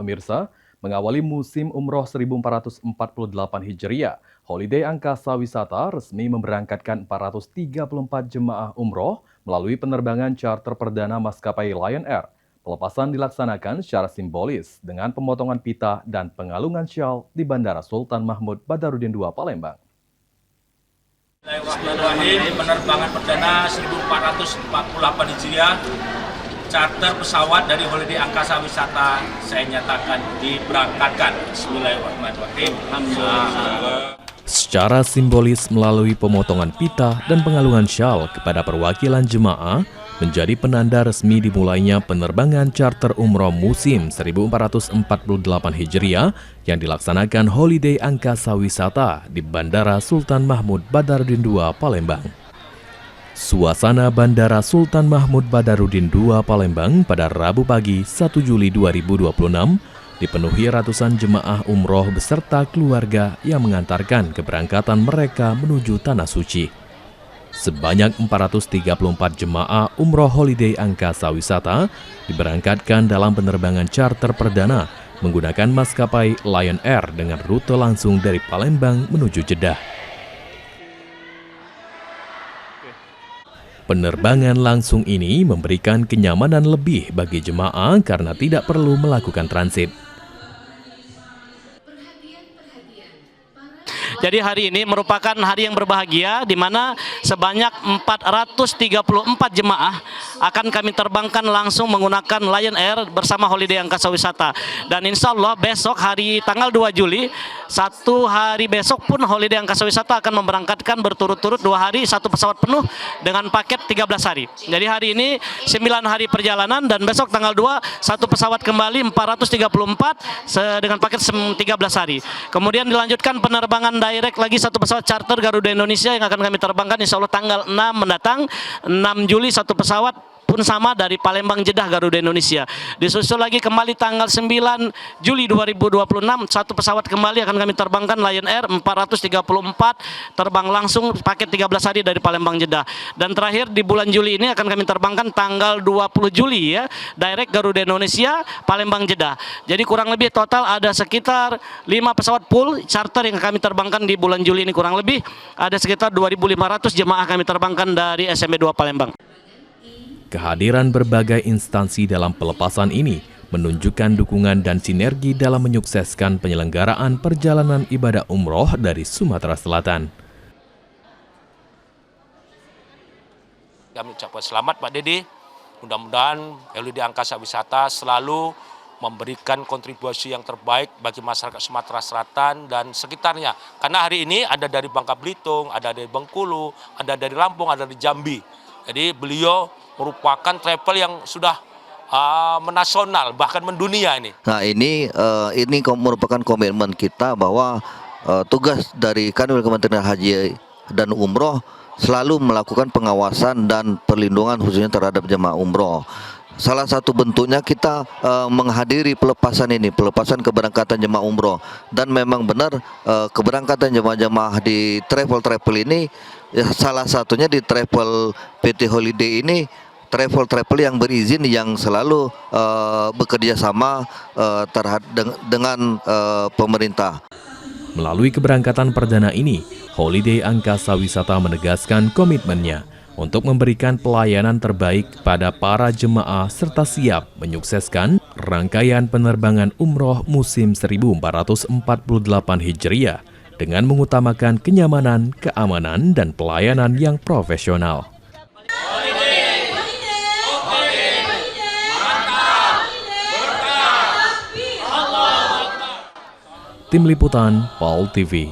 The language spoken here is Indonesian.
pemirsa, mengawali musim umroh 1448 Hijriah, Holiday Angkasa Wisata resmi memberangkatkan 434 jemaah umroh melalui penerbangan charter perdana maskapai Lion Air. Pelepasan dilaksanakan secara simbolis dengan pemotongan pita dan pengalungan syal di Bandara Sultan Mahmud Badarudin II Palembang. Bismillahirrahmanirrahim. Penerbangan perdana 1448 Hijriah, charter pesawat dari Holiday Angkasa Wisata saya nyatakan diberangkatkan. Bismillahirrahmanirrahim. Secara simbolis melalui pemotongan pita dan pengalungan syal kepada perwakilan jemaah, menjadi penanda resmi dimulainya penerbangan charter umroh musim 1448 Hijriah yang dilaksanakan Holiday Angkasa Wisata di Bandara Sultan Mahmud Badarudin II Palembang. Suasana Bandara Sultan Mahmud Badarudin II Palembang pada Rabu pagi 1 Juli 2026 dipenuhi ratusan jemaah umroh beserta keluarga yang mengantarkan keberangkatan mereka menuju Tanah Suci. Sebanyak 434 jemaah umroh Holiday Angkasa Wisata diberangkatkan dalam penerbangan charter perdana menggunakan maskapai Lion Air dengan rute langsung dari Palembang menuju Jeddah. Penerbangan langsung ini memberikan kenyamanan lebih bagi jemaah karena tidak perlu melakukan transit. Jadi hari ini merupakan hari yang berbahagia di mana sebanyak 434 jemaah akan kami terbangkan langsung menggunakan Lion Air bersama Holiday Angkasa Wisata. Dan insya Allah besok hari tanggal 2 Juli, satu hari besok pun Holiday Angkasa Wisata akan memberangkatkan berturut-turut 2 hari satu pesawat penuh dengan paket 13 hari. Jadi hari ini 9 hari perjalanan dan besok tanggal 2 satu pesawat kembali 434 dengan paket 13 hari. Kemudian dilanjutkan penerbangan direct lagi satu pesawat charter Garuda Indonesia yang akan kami terbangkan insya Allah tanggal 6 mendatang, 6 Juli satu pesawat pun sama dari Palembang Jeddah Garuda Indonesia. Disusul lagi kembali tanggal 9 Juli 2026 satu pesawat kembali akan kami terbangkan Lion Air 434 terbang langsung paket 13 hari dari Palembang Jeddah. Dan terakhir di bulan Juli ini akan kami terbangkan tanggal 20 Juli ya, direct Garuda Indonesia Palembang Jeddah. Jadi kurang lebih total ada sekitar 5 pesawat full charter yang kami terbangkan di bulan Juli ini, kurang lebih ada sekitar 2.500 jemaah kami terbangkan dari SMB 2 Palembang. Kehadiran berbagai instansi dalam pelepasan ini menunjukkan dukungan dan sinergi dalam menyukseskan penyelenggaraan perjalanan ibadah umroh dari Sumatera Selatan. Kami ucapkan selamat Pak Dedi, mudah-mudahan Holiday Angkasa Wisata selalu memberikan kontribusi yang terbaik bagi masyarakat Sumatera Selatan dan sekitarnya. Karena hari ini ada dari Bangka Belitung, ada dari Bengkulu, ada dari Lampung, ada dari Jambi. Jadi beliau merupakan travel yang sudah menasional bahkan mendunia ini. Nah ini merupakan komitmen kita bahwa tugas dari Kanwil Kementerian Haji dan Umroh selalu melakukan pengawasan dan perlindungan khususnya terhadap jemaah umroh. Salah satu bentuknya kita menghadiri pelepasan keberangkatan jemaah umroh, dan memang benar keberangkatan jemaah di travel ini ya, salah satunya di travel PT Holiday ini travel yang berizin yang selalu bekerja sama dengan pemerintah. Melalui keberangkatan perdana ini, Holiday Angkasa Wisata menegaskan komitmennya untuk memberikan pelayanan terbaik pada para jemaah serta siap menyukseskan rangkaian penerbangan umroh musim 1448 Hijriah dengan mengutamakan kenyamanan, keamanan, dan pelayanan yang profesional. Tim Liputan, PAL TV.